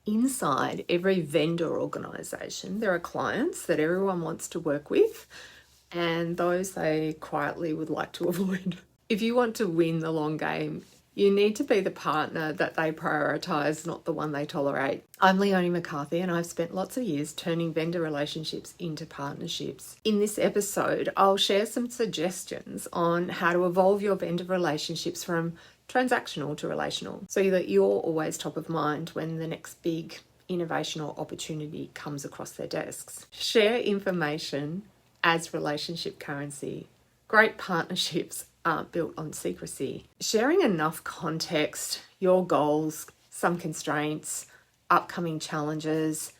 Inside every vendor organisation, there are clients that everyone wants to work with and those they quietly would like to avoid. If you want to win the long game, you need to be the partner that they prioritise, not the one they tolerate. I'm Leonie McCarthy and I've spent lots of years turning vendor relationships into partnerships. In this episode, I'll share some suggestions on how to evolve your vendor relationships from transactional to relational so that you're always top of mind when the next big innovation or opportunity comes across their desks. Share information as relationship currency. Great partnerships aren't built on secrecy. Sharing enough context, your goals, some constraints, upcoming challenges,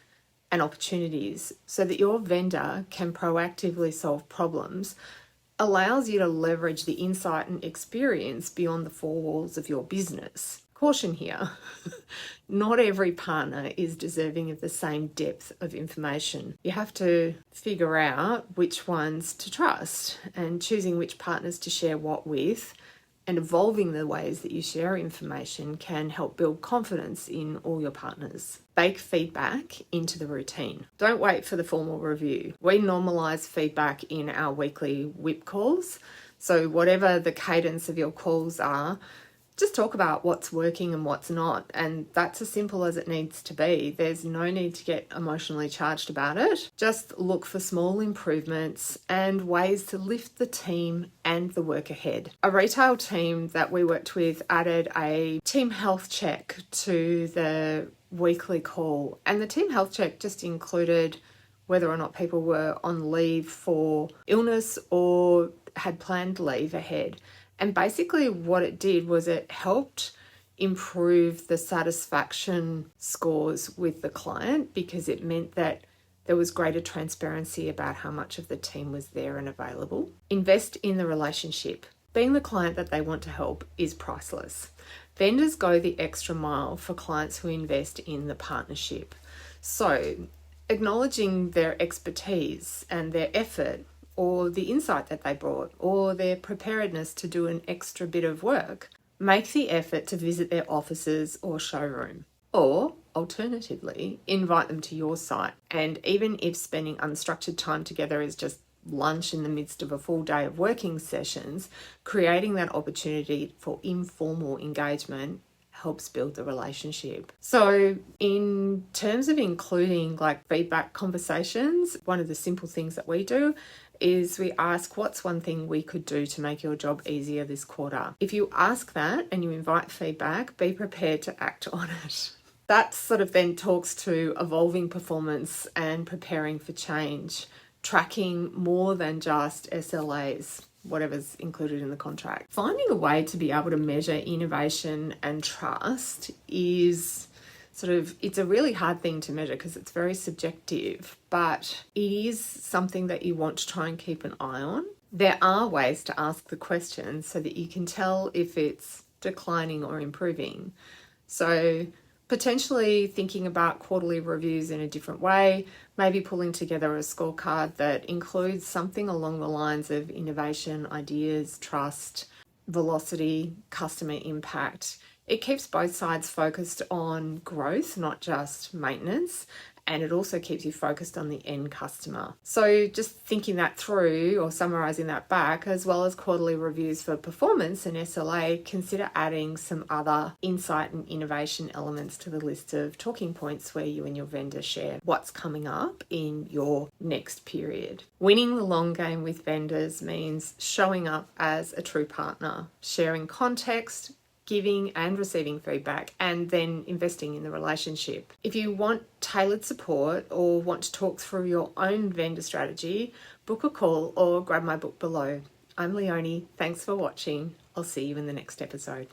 and opportunities so that your vendor can proactively solve problems allows you to leverage the insight and experience beyond the four walls of your business. Caution here, not every partner is deserving of the same depth of information. You have to figure out which ones to trust and choosing which partners to share what with, and evolving the ways that you share information can help build confidence in all your partners. Bake feedback into the routine. Don't wait for the formal review. We normalise feedback in our weekly whip calls. So whatever the cadence of your calls are, just talk about what's working and what's not, and that's as simple as it needs to be. There's no need to get emotionally charged about it. Just look for small improvements and ways to lift the team and the work ahead. A retail team that we worked with added a team health check to the weekly call, and the team health check just included whether or not people were on leave for illness or had planned leave ahead. And basically what it did was it helped improve the satisfaction scores with the client because it meant that there was greater transparency about how much of the team was there and available. Invest in the relationship. Being the client that they want to help is priceless. Vendors go the extra mile for clients who invest in the partnership. So acknowledging their expertise and their effort, or the insight that they brought, or their preparedness to do an extra bit of work, make the effort to visit their offices or showroom. Or, alternatively, invite them to your site. And even if spending unstructured time together is just lunch in the midst of a full day of working sessions, creating that opportunity for informal engagement helps build the relationship. So in terms of including like feedback conversations, one of the simple things that we do is we ask, what's one thing we could do to make your job easier this quarter? If you ask that and you invite feedback, be prepared to act on it. That sort of then talks to evolving performance and preparing for change, tracking more than just SLAs, whatever's included in the contract. Finding a way to be able to measure innovation and trust is it's a really hard thing to measure because it's very subjective, but it is something that you want to try and keep an eye on. There are ways to ask the question so that you can tell if it's declining or improving. So potentially thinking about quarterly reviews in a different way, maybe pulling together a scorecard that includes something along the lines of innovation, ideas, trust, velocity, customer impact. It keeps both sides focused on growth, not just maintenance, and it also keeps you focused on the end customer. So just thinking that through or summarising that back, as well as quarterly reviews for performance and SLA, consider adding some other insight and innovation elements to the list of talking points where you and your vendor share what's coming up in your next period. Winning the long game with vendors means showing up as a true partner, sharing context, giving and receiving feedback, and then investing in the relationship. If you want tailored support or want to talk through your own vendor strategy, book a call or grab my book below. I'm Leonie. Thanks for watching. I'll see you in the next episode.